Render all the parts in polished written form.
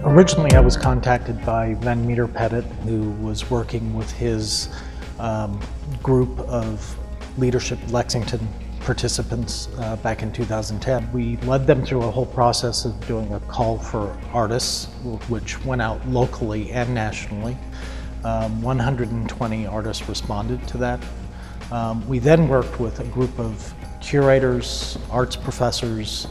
Originally, I was contacted by Van Meter Pettit, who was working with his group of Leadership Lexington participants back in 2010. We led them through a whole process of doing a call for artists, which went out locally and nationally. 120 artists responded to that. We then worked with a group of curators, arts professors,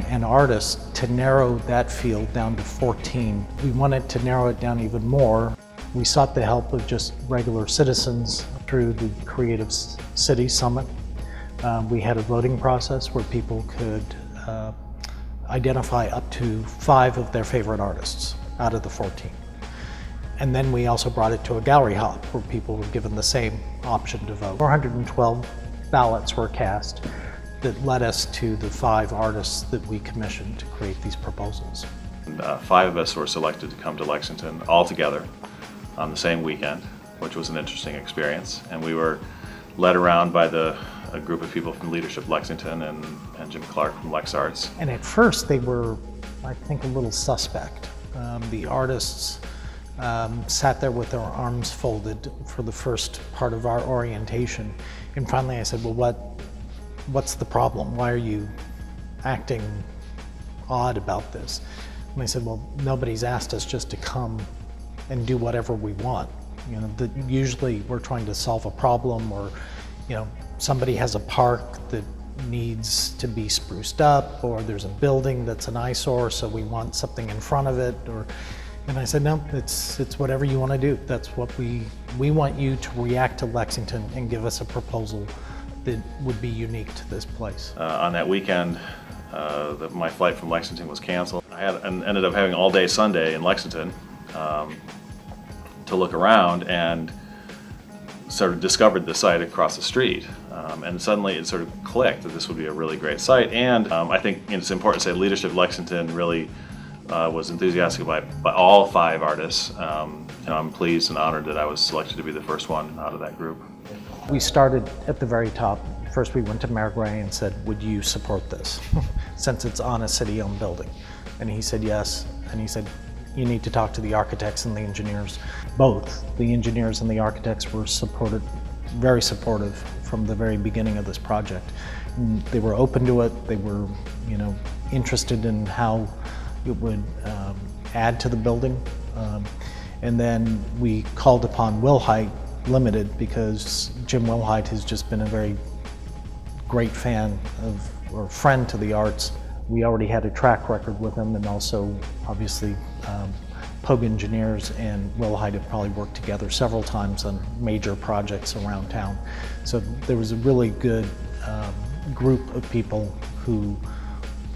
and artists to narrow that field down to 14. We wanted to narrow it down even more. We sought the help of just regular citizens through the Creative City Summit. We had a voting process where people could identify up to 5 of their favorite artists out of the 14. And then we also brought it to a gallery hop where people were given the same option to vote. 412 ballots were cast that led us to the 5 artists that we commissioned to create these proposals. 5 of us were selected to come to Lexington all together on the same weekend, which was an interesting experience. And we were led around by a group of people from Leadership Lexington and Jim Clark from Lex Arts. And at first they were, I think, a little suspect. The artists sat there with their arms folded for the first part of our orientation. And finally I said, well, what's the problem? Why are you acting odd about this? And they said, well, nobody's asked us just to come and do whatever we want. You know, usually we're trying to solve a problem, or, you know, somebody has a park that needs to be spruced up, or there's a building that's an eyesore, so we want something in front of it, and I said, no, it's whatever you want to do. That's what we want you to react to Lexington and give us a proposal that would be unique to this place. On that weekend, my flight from Lexington was canceled. I ended up having all day Sunday in Lexington to look around, and sort of discovered the site across the street. And suddenly it sort of clicked that this would be a really great site. And I think it's important to say Leadership Lexington really was enthusiastic by all 5 artists. And I'm pleased and honored that I was selected to be the first one out of that group. We started at the very top. First we went to Mayor Gray and said, would you support this, since it's on a city-owned building? And he said yes, and he said, you need to talk to the architects and the engineers. Both the engineers and the architects were very supportive from the very beginning of this project. And they were open to it. They were, you know, interested in how it would add to the building. And then we called upon Wilhite Limited, because Jim Wilhite has just been a very great fan of, or friend to the arts. We already had a track record with him, and also obviously Pogue Engineers and Wilhite have probably worked together several times on major projects around town. So there was a really good group of people who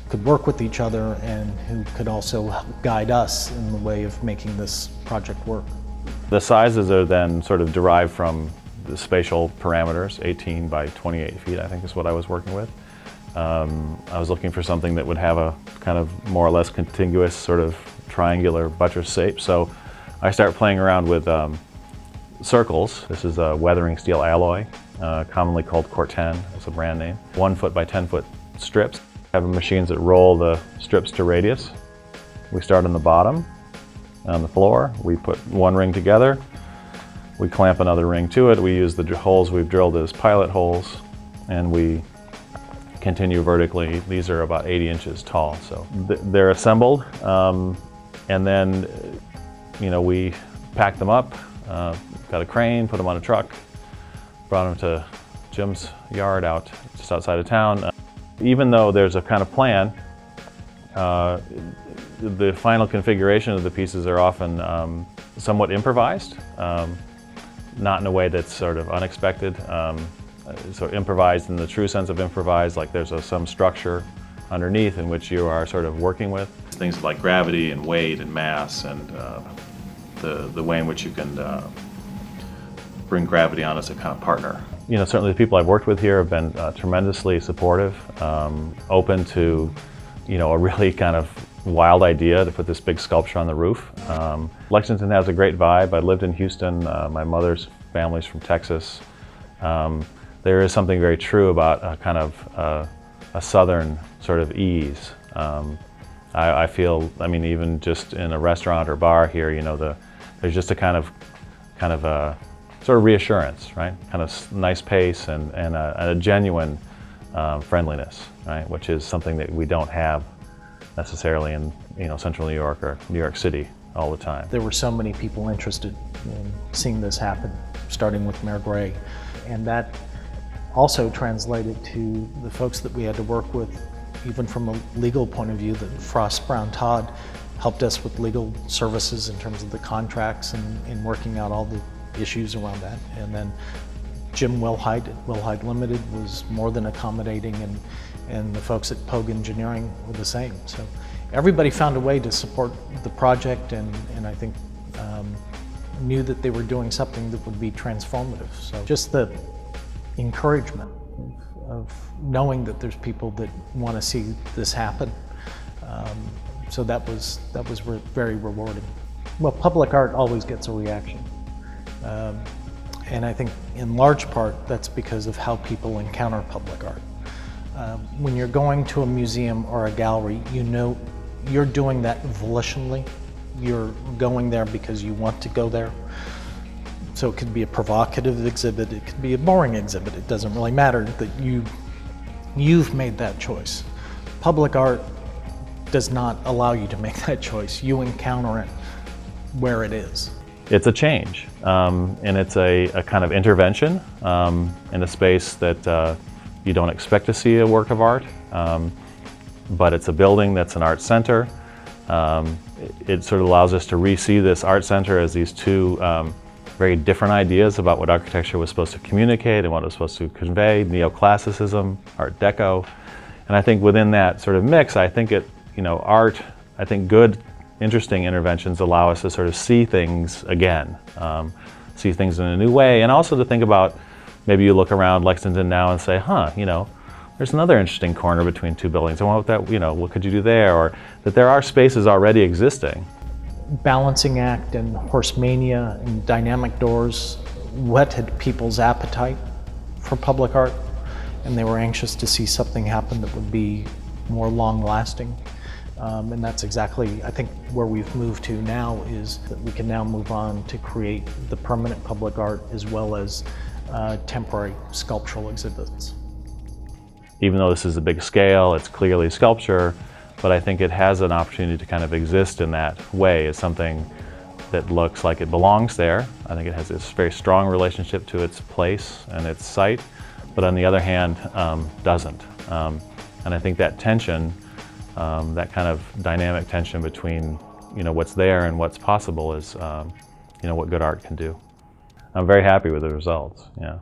could work with each other and who could also help guide us in the way of making this project work. The sizes are then sort of derived from the spatial parameters. 18 by 28 feet, I think, is what I was working with. I was looking for something that would have a kind of more or less contiguous sort of triangular buttress shape. So I started playing around with circles. This is a weathering steel alloy, commonly called Corten, it's a brand name. 1 foot by 10 foot strips. I have machines that roll the strips to radius. We start on the bottom, on the floor. We put one ring together. We clamp another ring to it. We use the holes we've drilled as pilot holes, and we continue vertically. These are about 80 inches tall, so they're assembled, and then, you know, we pack them up, got a crane, put them on a truck, brought them to Jim's yard out just outside of town. Even though there's a kind of plan, the final configuration of the pieces are often somewhat improvised, not in a way that's sort of unexpected. So improvised in the true sense of improvised, like there's some structure underneath in which you are sort of working with. Things like gravity and weight and mass, and the way in which you can bring gravity on as a kind of partner. You know, certainly the people I've worked with here have been tremendously supportive, open to, you know, a really kind of wild idea to put this big sculpture on the roof. Lexington has a great vibe. I lived in Houston. My mother's family's from Texas. There is something very true about a kind of a southern sort of ease. I feel, I mean, even just in a restaurant or bar here, you know, there's just a kind of a sort of reassurance, right? Kind of nice pace and a genuine friendliness, right? Which is something that we don't have necessarily in, you know, Central New York or New York City all the time. There were so many people interested in seeing this happen, starting with Mayor Gray, and that also translated to the folks that we had to work with, even from a legal point of view. That Frost Brown Todd helped us with legal services in terms of the contracts and working out all the issues around that. And then Jim Wilhite at Wilhite Limited was more than accommodating, and the folks at Pogue Engineering were the same. So everybody found a way to support the project, and I think knew that they were doing something that would be transformative. So just the encouragement of knowing that there's people that want to see this happen. So that was very rewarding. Well, public art always gets a reaction. And I think in large part that's because of how people encounter public art. When you're going to a museum or a gallery, you know you're doing that volitionally. You're going there because you want to go there. So it could be a provocative exhibit, it could be a boring exhibit, it doesn't really matter that you've made that choice. Public art does not allow you to make that choice. You encounter it where it is. It's a change, and it's a kind of intervention in a space that you don't expect to see a work of art, but it's a building that's an art center. It sort of allows us to re-see this art center as these two very different ideas about what architecture was supposed to communicate and what it was supposed to convey: neoclassicism, Art Deco. And I think within that sort of mix, I think art, I think good, interesting interventions allow us to sort of see things again, see things in a new way, and also to think about, maybe you look around Lexington now and say, huh, you know, there's another interesting corner between two buildings. And what could you do there? Or that there are spaces already existing. Balancing Act and Horse Mania and Dynamic Doors whetted people's appetite for public art, and they were anxious to see something happen that would be more long-lasting. And that's exactly, I think, where we've moved to now, is that we can now move on to create the permanent public art as well as temporary sculptural exhibits. Even though this is a big scale, it's clearly sculpture, but I think it has an opportunity to kind of exist in that way as something that looks like it belongs there. I think it has this very strong relationship to its place and its site, but on the other hand, doesn't. And I think that tension, that kind of dynamic tension between what's there and what's possible is what good art can do. I'm very happy with the results. Yeah.